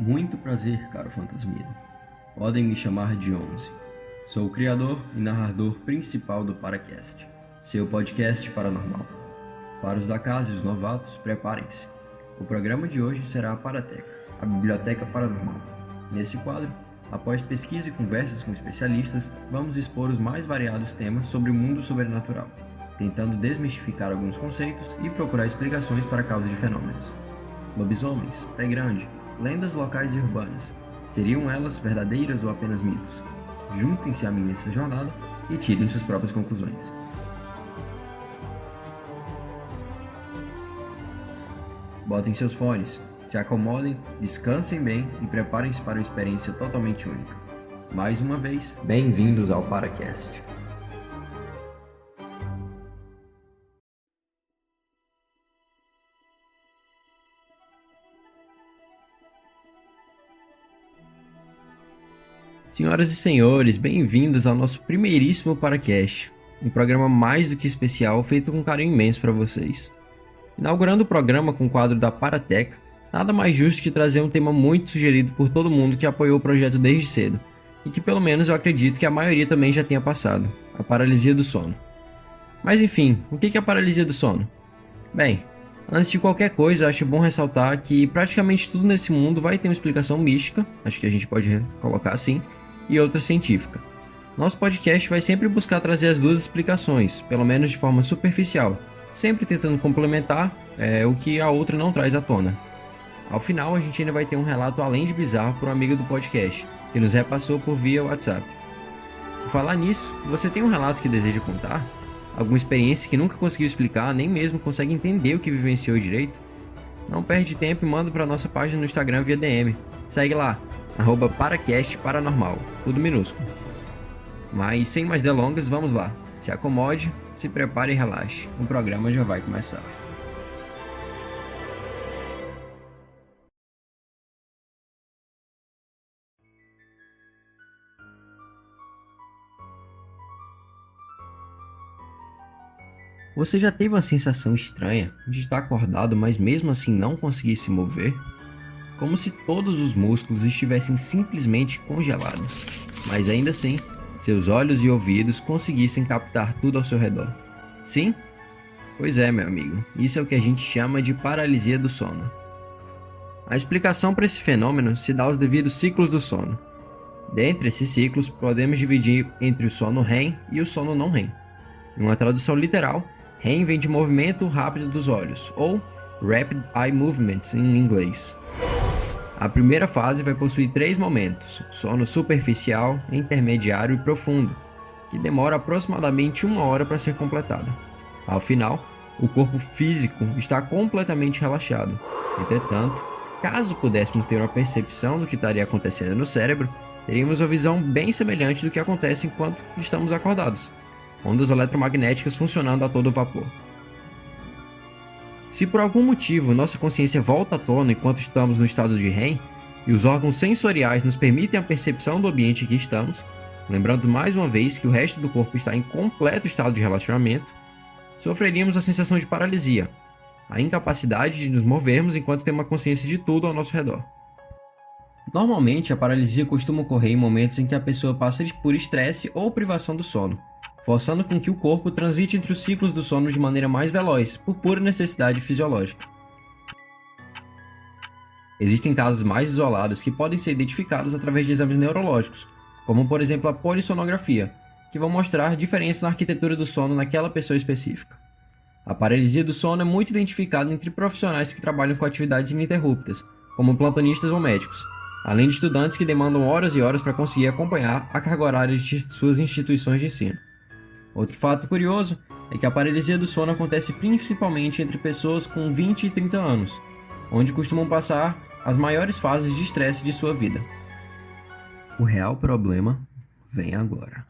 Muito prazer, caro Fantasmida. Podem me chamar de 11. Sou o criador e narrador principal do Paracast, seu podcast paranormal. Para os da casa e os novatos, preparem-se. O programa de hoje será a Parateca, a Biblioteca Paranormal. Nesse quadro, após pesquisa e conversas com especialistas, vamos expor os mais variados temas sobre o mundo sobrenatural, tentando desmistificar alguns conceitos e procurar explicações para a causa de fenômenos. Lobisomens, pé grande, lendas locais e urbanas, seriam elas verdadeiras ou apenas mitos? Juntem-se a mim nessa jornada e tirem suas próprias conclusões. Botem seus fones, se acomodem, descansem bem e preparem-se para uma experiência totalmente única. Mais uma vez, bem-vindos ao Paracast. Senhoras e senhores, bem-vindos ao nosso primeiríssimo Paracast, um programa mais do que especial feito com carinho imenso para vocês. Inaugurando o programa com o quadro da Parateca, nada mais justo que trazer um tema muito sugerido por todo mundo que apoiou o projeto desde cedo, e que pelo menos eu acredito que a maioria também já tenha passado, a paralisia do sono. Mas enfim, o que é a paralisia do sono? Bem, antes de qualquer coisa, acho bom ressaltar que praticamente tudo nesse mundo vai ter uma explicação mística, acho que a gente pode colocar assim, e outra científica. Nosso podcast vai sempre buscar trazer as duas explicações, pelo menos de forma superficial, sempre tentando complementar o que a outra não traz à tona. Ao final, a gente ainda vai ter um relato além de bizarro por um amigo do podcast, que nos repassou por via WhatsApp. Por falar nisso, você tem um relato que deseja contar? Alguma experiência que nunca conseguiu explicar, nem mesmo consegue entender o que vivenciou direito? Não perde tempo e manda para nossa página no Instagram via DM. Segue lá, @paracastparanormal, tudo minúsculo. Mas sem mais delongas, vamos lá. Se acomode, se prepare e relaxe. O programa já vai começar. Você já teve uma sensação estranha de estar acordado, mas mesmo assim não conseguir se mover? Como se todos os músculos estivessem simplesmente congelados, mas ainda assim, seus olhos e ouvidos conseguissem captar tudo ao seu redor. Sim? Pois é, meu amigo, isso é o que a gente chama de paralisia do sono. A explicação para esse fenômeno se dá aos devidos ciclos do sono. Dentre esses ciclos, podemos dividir entre o sono REM e o sono não REM. Em uma tradução literal, REM vem de movimento rápido dos olhos, ou Rapid Eye Movements em inglês. A primeira fase vai possuir 3 momentos: sono superficial, intermediário e profundo, que demora aproximadamente 1 hora para ser completada. Ao final, o corpo físico está completamente relaxado. Entretanto, caso pudéssemos ter uma percepção do que estaria acontecendo no cérebro, teríamos uma visão bem semelhante do que acontece enquanto estamos acordados: ondas eletromagnéticas funcionando a todo vapor. Se por algum motivo nossa consciência volta à tona enquanto estamos no estado de REM, e os órgãos sensoriais nos permitem a percepção do ambiente em que estamos, lembrando mais uma vez que o resto do corpo está em completo estado de relaxamento, sofreríamos a sensação de paralisia, a incapacidade de nos movermos enquanto temos uma consciência de tudo ao nosso redor. Normalmente, a paralisia costuma ocorrer em momentos em que a pessoa passa por estresse ou privação do sono, forçando com que o corpo transite entre os ciclos do sono de maneira mais veloz, por pura necessidade fisiológica. Existem casos mais isolados que podem ser identificados através de exames neurológicos, como por exemplo a polissonografia, que vão mostrar diferenças na arquitetura do sono naquela pessoa específica. A paralisia do sono é muito identificada entre profissionais que trabalham com atividades ininterruptas, como plantonistas ou médicos, além de estudantes que demandam horas e horas para conseguir acompanhar a carga horária de suas instituições de ensino. Outro fato curioso é que a paralisia do sono acontece principalmente entre pessoas com 20 e 30 anos, onde costumam passar as maiores fases de estresse de sua vida. O real problema vem agora.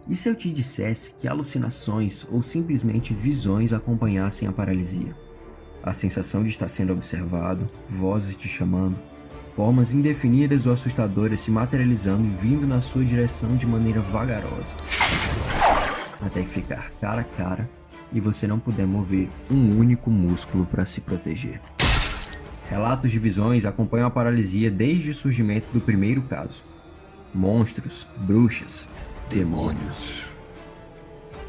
E se eu te dissesse que alucinações ou simplesmente visões acompanhassem a paralisia? A sensação de estar sendo observado, vozes te chamando, formas indefinidas ou assustadoras se materializando e vindo na sua direção de maneira vagarosa, até ficar cara a cara e você não puder mover um único músculo para se proteger. Relatos de visões acompanham a paralisia desde o surgimento do primeiro caso. Monstros, bruxas, demônios.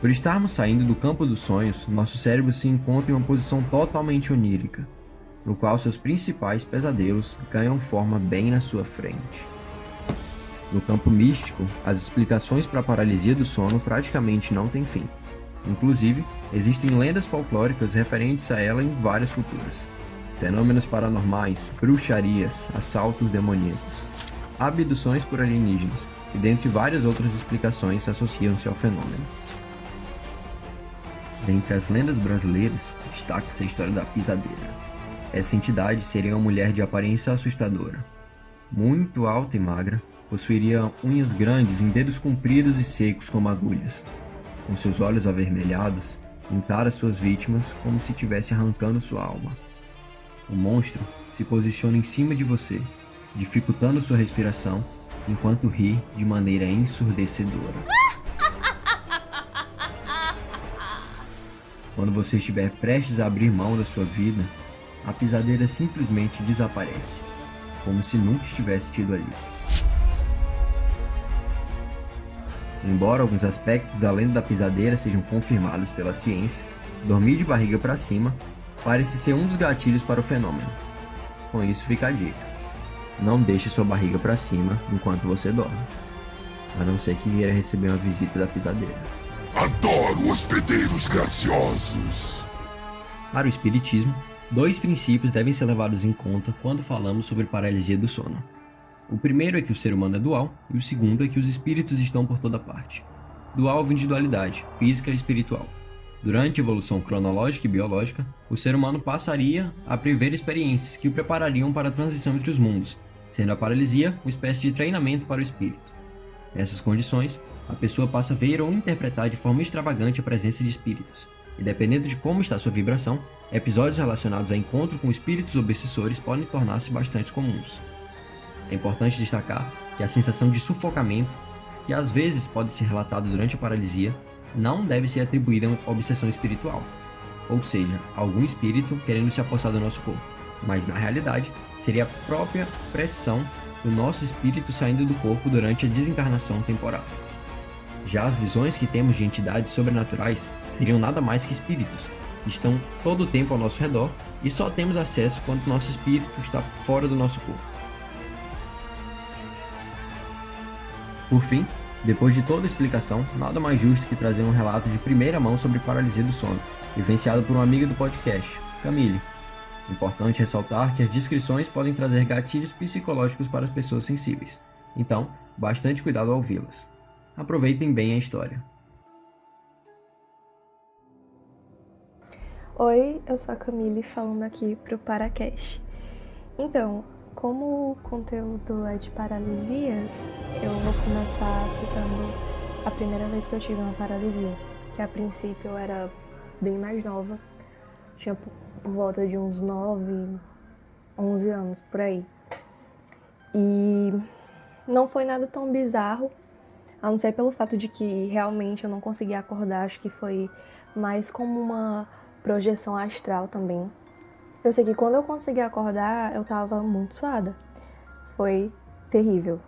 Por estarmos saindo do campo dos sonhos, nosso cérebro se encontra em uma posição totalmente onírica, no qual seus principais pesadelos ganham forma bem na sua frente. No campo místico, as explicações para a paralisia do sono praticamente não têm fim. Inclusive, existem lendas folclóricas referentes a ela em várias culturas. Fenômenos paranormais, bruxarias, assaltos demoníacos, abduções por alienígenas e dentre várias outras explicações associam-se ao fenômeno. Dentre as lendas brasileiras, destaca-se a história da pisadeira. Essa entidade seria uma mulher de aparência assustadora. Muito alta e magra, possuiria unhas grandes em dedos compridos e secos como agulhas. Com seus olhos avermelhados, encara suas vítimas como se estivesse arrancando sua alma. O monstro se posiciona em cima de você, dificultando sua respiração, enquanto ri de maneira ensurdecedora. Quando você estiver prestes a abrir mão da sua vida, a pisadeira simplesmente desaparece, como se nunca estivesse tido ali. Embora alguns aspectos da lenda da pisadeira sejam confirmados pela ciência, dormir de barriga para cima parece ser um dos gatilhos para o fenômeno. Com isso fica a dica: não deixe sua barriga para cima enquanto você dorme, a não ser que queira receber uma visita da pisadeira. Adoro hospedeiros graciosos! Para o espiritismo, 2 princípios devem ser levados em conta quando falamos sobre paralisia do sono. O primeiro é que o ser humano é dual, e o segundo é que os espíritos estão por toda parte. Dual vem de dualidade, física e espiritual. Durante a evolução cronológica e biológica, o ser humano passaria a prever experiências que o preparariam para a transição entre os mundos, sendo a paralisia uma espécie de treinamento para o espírito. Nessas condições, a pessoa passa a ver ou interpretar de forma extravagante a presença de espíritos, e dependendo de como está sua vibração, episódios relacionados a encontro com espíritos obsessores podem tornar-se bastante comuns. É importante destacar que a sensação de sufocamento, que às vezes pode ser relatada durante a paralisia, não deve ser atribuída a uma obsessão espiritual, ou seja, algum espírito querendo se apossar do nosso corpo, mas na realidade seria a própria pressão do nosso espírito saindo do corpo durante a desencarnação temporal. Já as visões que temos de entidades sobrenaturais seriam nada mais que espíritos, que estão todo o tempo ao nosso redor e só temos acesso quando nosso espírito está fora do nosso corpo. Por fim, depois de toda a explicação, nada mais justo que trazer um relato de primeira mão sobre paralisia do sono, vivenciado por uma amiga do podcast, Camille. Importante ressaltar que as descrições podem trazer gatilhos psicológicos para as pessoas sensíveis, então, bastante cuidado ao ouvi-las. Aproveitem bem a história. Oi, eu sou a Camille falando aqui pro Paracast. Então, como o conteúdo é de paralisias, eu vou começar citando a primeira vez que eu tive uma paralisia, que a princípio eu era bem mais nova, tinha por volta de uns 9, 11 anos, por aí. E não foi nada tão bizarro, a não ser pelo fato de que realmente eu não conseguia acordar, acho que foi mais como uma projeção astral também. Eu sei que quando eu consegui acordar, eu tava muito suada. Foi terrível.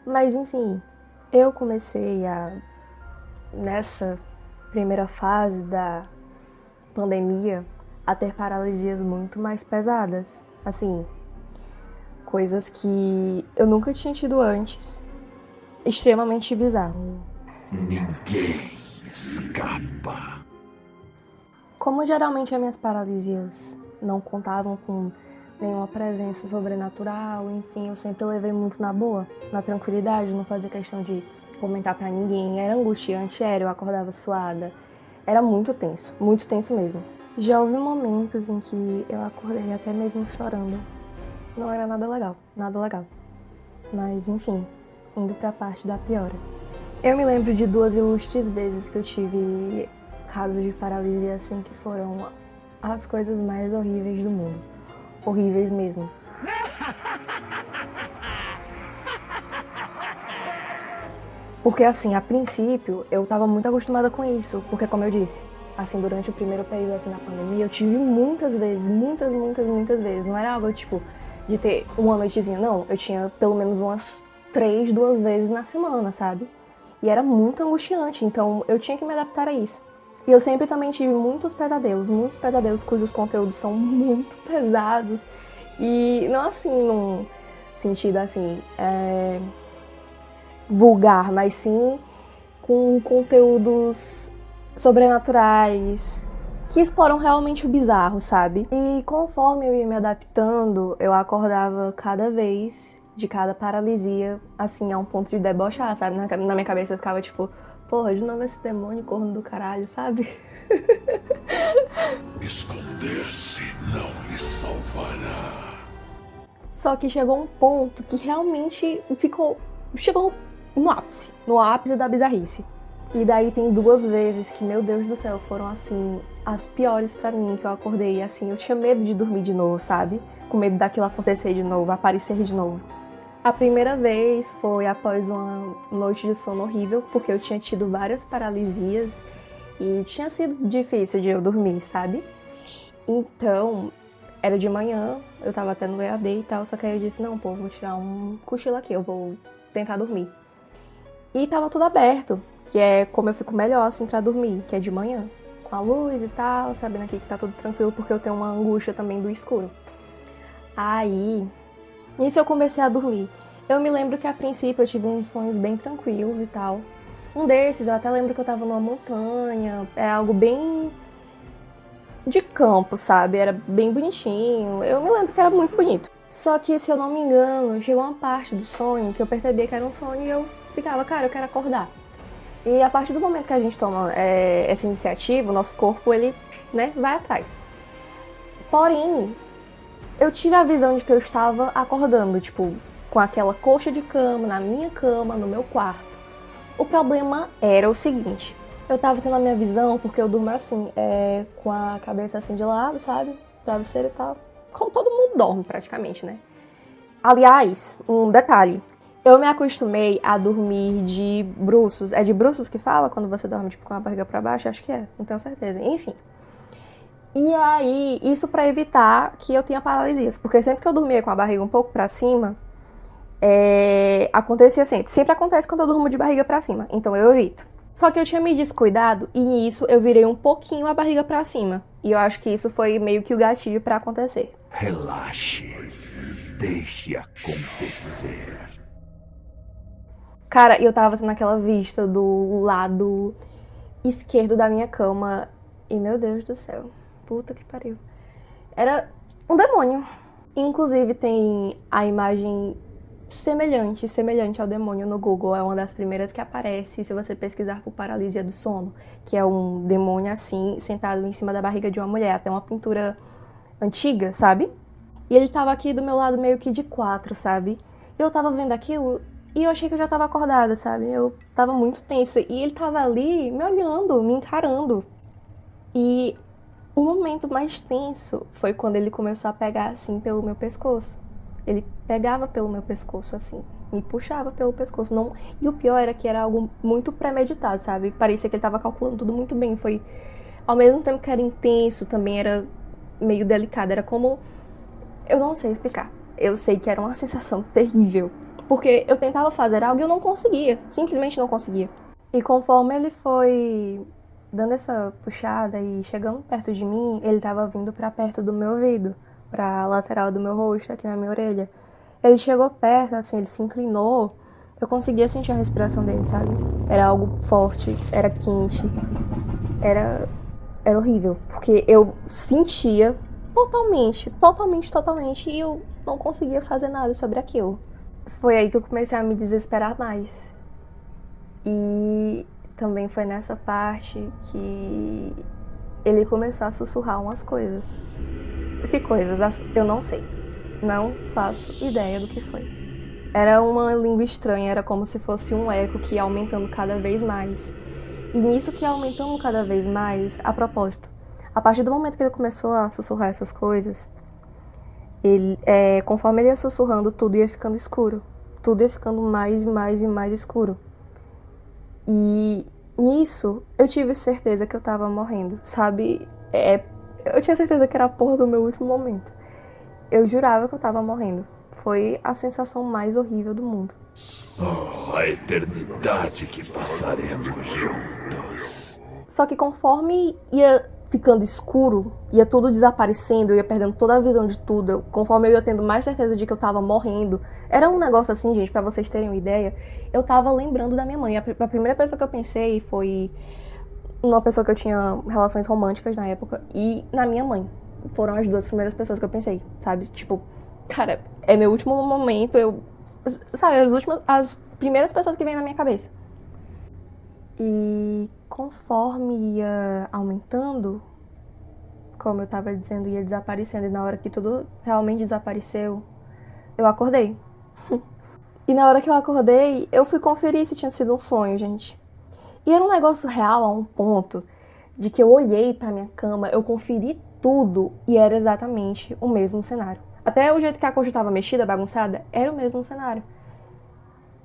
Mas enfim, eu comecei nessa primeira fase da pandemia, a ter paralisias muito mais pesadas. Assim, coisas que eu nunca tinha tido antes. Extremamente bizarro. Ninguém escapa. Como geralmente as minhas paralisias não contavam com nenhuma presença sobrenatural, enfim, eu sempre levei muito na boa, na tranquilidade, não fazia questão de comentar pra ninguém. Era angustiante, eu acordava suada. Era muito tenso mesmo. Já houve momentos em que eu acordei até mesmo chorando. Não era nada legal. Mas enfim, indo pra parte da piora. Eu me lembro de 2 ilustres vezes que eu tive casos de paralisia assim que foram as coisas mais horríveis do mundo. Horríveis mesmo. Porque assim, a princípio, eu tava muito acostumada com isso, porque como eu disse, assim, durante o primeiro período, assim, da pandemia, eu tive muitas vezes, muitas vezes, não era algo, tipo, de ter uma noitezinha, não, eu tinha pelo menos umas 3, 2 vezes na semana, sabe? E era muito angustiante, então eu tinha que me adaptar a isso. E eu sempre também tive muitos pesadelos cujos conteúdos são muito pesados, e não assim, num sentido, assim, vulgar, mas sim com conteúdos sobrenaturais que exploram realmente o bizarro, sabe? E conforme eu ia me adaptando, eu acordava cada vez de cada paralisia, assim, a um ponto de debochar, sabe? Na minha cabeça eu ficava tipo, porra, de novo esse demônio corno do caralho, sabe? Esconder-se não lhe salvará. Só que chegou um ponto que realmente chegou no ápice da bizarrice. E daí tem 2 vezes que, meu Deus do céu, foram assim, as piores pra mim, que eu acordei, assim, eu tinha medo de dormir de novo, sabe? Com medo daquilo acontecer de novo, aparecer de novo. A primeira vez foi após uma noite de sono horrível, porque eu tinha tido várias paralisias e tinha sido difícil de eu dormir, sabe? Então, era de manhã, eu tava até no EAD e tal, só que aí eu disse, não, pô, vou tirar um cochilo aqui, eu vou tentar dormir. E tava tudo aberto, que é como eu fico melhor, assim, pra dormir, que é de manhã, com a luz e tal, sabendo aqui que tá tudo tranquilo, porque eu tenho uma angústia também do escuro. Aí, nisso eu comecei a dormir. Eu me lembro que a princípio eu tive uns sonhos bem tranquilos e tal. Um desses, eu até lembro que eu tava numa montanha, é algo bem de campo, sabe? Era bem bonitinho, eu me lembro que era muito bonito. Só que, se eu não me engano, chegou uma parte do sonho que eu percebia que era um sonho e eu ficava, cara, eu quero acordar. E a partir do momento que a gente toma essa iniciativa, o nosso corpo, ele, né, vai atrás. Porém, eu tive a visão de que eu estava acordando, tipo, com aquela coxa de cama, na minha cama, no meu quarto. O problema era o seguinte, eu tava tendo a minha visão porque eu durmo assim, com a cabeça assim de lado, sabe? Travesseiro e tal. Como todo mundo dorme praticamente, né? Aliás, um detalhe. Eu me acostumei a dormir de bruços. É de bruços que fala quando você dorme tipo com a barriga pra baixo? Acho que é, não tenho certeza. Enfim. E aí, isso pra evitar que eu tenha paralisias. Porque sempre que eu dormia com a barriga um pouco pra cima, acontecia sempre. Sempre acontece quando eu durmo de barriga pra cima. Então eu evito. Só que eu tinha me descuidado e nisso eu virei um pouquinho a barriga pra cima. E eu acho que isso foi meio que o gatilho pra acontecer. Relaxe. Deixe acontecer. Cara, eu tava tendo aquela vista do lado esquerdo da minha cama. E meu Deus do céu. Puta que pariu. Era um demônio. Inclusive tem a imagem semelhante ao demônio no Google. É uma das primeiras que aparece se você pesquisar por paralisia do sono. Que é um demônio assim, sentado em cima da barriga de uma mulher. Até uma pintura antiga, sabe? E ele tava aqui do meu lado meio que de 4, sabe? Eu tava vendo aquilo e eu achei que eu já tava acordada, sabe? Eu tava muito tensa. E ele tava ali me olhando, me encarando. E o momento mais tenso foi quando ele começou a pegar assim pelo meu pescoço. Ele pegava pelo meu pescoço assim, me puxava pelo pescoço. Não... E o pior era que era algo muito premeditado, sabe? Parecia que ele tava calculando tudo muito bem. Foi, ao mesmo tempo que era intenso, também era meio delicado. Era como... Eu não sei explicar. Eu sei que era uma sensação terrível. Porque eu tentava fazer algo e eu não conseguia. Simplesmente não conseguia. E conforme ele foi dando essa puxada e chegando perto de mim, ele tava vindo pra perto do meu ouvido. Pra lateral do meu rosto, aqui na minha orelha. Ele chegou perto, assim, ele se inclinou. Eu conseguia sentir a respiração dele, sabe? Era algo forte, era quente. Era horrível. Porque eu sentia... Totalmente, e eu não conseguia fazer nada sobre aquilo. Foi aí que eu comecei a me desesperar mais. E também foi nessa parte que ele começou a sussurrar umas coisas. Que coisas? Eu não sei. Não faço ideia do que foi. Era uma língua estranha, era como se fosse um eco que ia aumentando cada vez mais. E nisso que ia aumentando cada vez mais, a propósito, a partir do momento que ele começou a sussurrar essas coisas, conforme ele ia sussurrando, tudo ia ficando escuro. Tudo ia ficando mais e mais escuro. E nisso, eu tive certeza que eu tava morrendo, sabe? Eu tinha certeza que era a porra do meu último momento. Eu jurava que eu tava morrendo. Foi a sensação mais horrível do mundo. Oh, a eternidade que passaremos juntos. Só que conforme ia ficando escuro, ia tudo desaparecendo, eu ia perdendo toda a visão de tudo, conforme eu ia tendo mais certeza de que eu tava morrendo. Era um negócio assim, gente, pra vocês terem uma ideia, eu tava lembrando da minha mãe. A primeira pessoa que eu pensei foi uma pessoa que eu tinha relações românticas na época e na minha mãe. Foram as duas primeiras pessoas que eu pensei, sabe? Tipo, cara, é meu último momento, sabe, as primeiras pessoas que vêm na minha cabeça. E conforme ia aumentando, como eu tava dizendo, ia desaparecendo. E na hora que tudo realmente desapareceu, eu acordei. E na hora que eu acordei, eu fui conferir se tinha sido um sonho, gente. E era um negócio real a um ponto de que eu olhei pra minha cama, eu conferi tudo e era exatamente o mesmo cenário. Até o jeito que a coxa tava mexida, bagunçada, era o mesmo cenário.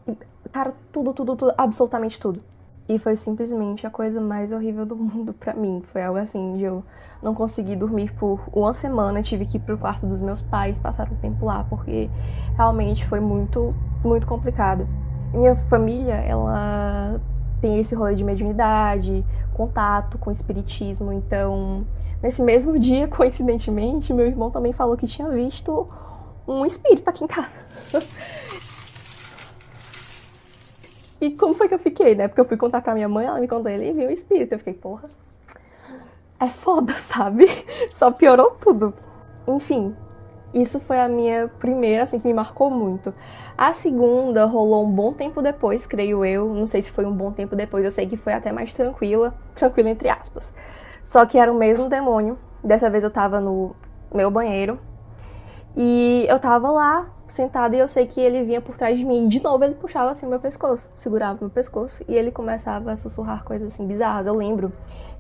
E, cara, tudo, absolutamente tudo. E foi simplesmente a coisa mais horrível do mundo pra mim. Foi algo assim, de eu não conseguir dormir por uma semana. Tive que ir pro quarto dos meus pais, passar um tempo lá, porque realmente foi muito, muito complicado. E minha família, ela tem esse rolê de mediunidade, contato com espiritismo. Então, nesse mesmo dia, coincidentemente, meu irmão também falou que tinha visto um espírito aqui em casa. E como foi que eu fiquei, né? Porque eu fui contar pra minha mãe, ela me contou, ele viu o espírito. Eu fiquei, porra, é foda, sabe? Só piorou tudo. Enfim, isso foi a minha primeira, assim, que me marcou muito. A segunda rolou um bom tempo depois, creio eu. Não sei se foi um bom tempo depois, eu sei que foi até mais tranquila entre aspas. Só que era o mesmo demônio. Dessa vez eu tava no meu banheiro. E eu tava lá, sentada, e eu sei que ele vinha por trás de mim. E de novo ele puxava assim meu pescoço, segurava meu pescoço. E ele começava a sussurrar coisas assim bizarras. Eu lembro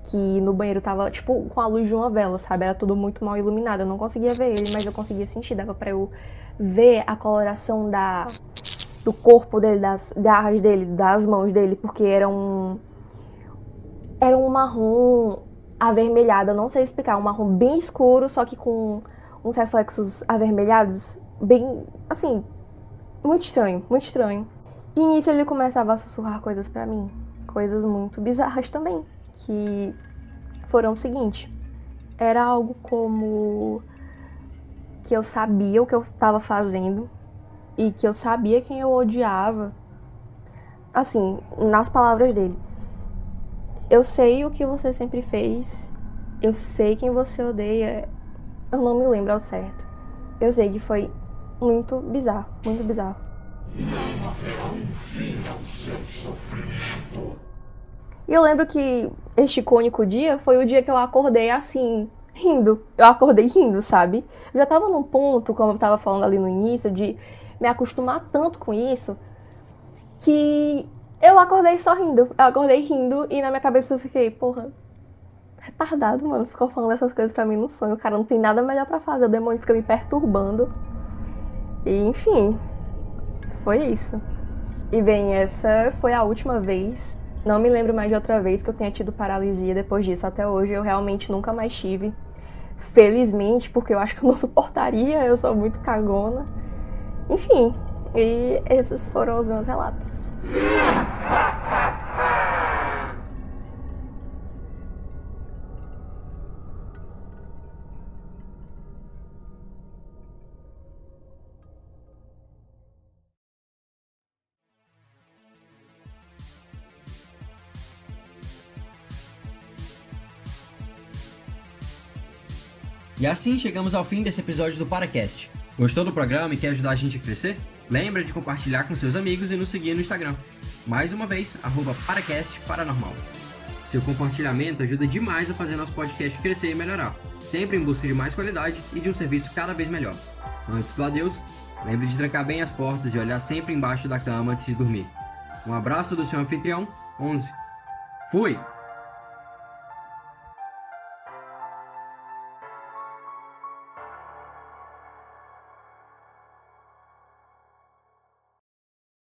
que no banheiro tava, tipo, com a luz de uma vela, sabe? Era tudo muito mal iluminado. Eu não conseguia ver ele, mas eu conseguia sentir. Dava pra eu ver a coloração do corpo dele, das garras dele, das mãos dele. Porque era um marrom avermelhado. Eu não sei explicar. Um marrom bem escuro, só que com uns reflexos avermelhados, bem, assim, muito estranho, muito estranho. E nisso ele começava a sussurrar coisas pra mim, coisas muito bizarras também, que foram o seguinte: era algo como que eu sabia o que eu tava fazendo e que eu sabia quem eu odiava. Assim, nas palavras dele: eu sei o que você sempre fez, eu sei quem você odeia. Eu não me lembro ao certo. Eu sei que foi muito bizarro, muito bizarro. Não haverá um fim ao seu sofrimento. E eu lembro que este icônico dia foi o dia que eu acordei assim, rindo. Eu acordei rindo, sabe? Eu já tava num ponto, como eu tava falando ali no início, de me acostumar tanto com isso, que eu acordei só rindo. Eu acordei rindo e na minha cabeça eu fiquei, porra, retardado, mano, ficou falando essas coisas pra mim no sonho. O cara não tem nada melhor pra fazer, o demônio fica me perturbando. E enfim, foi isso. E bem, essa foi a última vez. Não me lembro mais de outra vez que eu tenha tido paralisia depois disso. Até hoje eu realmente nunca mais tive. Felizmente, porque eu acho que eu não suportaria, eu sou muito cagona. Enfim, e esses foram os meus relatos. E assim chegamos ao fim desse episódio do Paracast. Gostou do programa e quer ajudar a gente a crescer? Lembra de compartilhar com seus amigos e nos seguir no Instagram. Mais uma vez, @paracastparanormal. Seu compartilhamento ajuda demais a fazer nosso podcast crescer e melhorar, sempre em busca de mais qualidade e de um serviço cada vez melhor. Antes do adeus, lembre de trancar bem as portas e olhar sempre embaixo da cama antes de dormir. Um abraço do seu anfitrião, 11. Fui!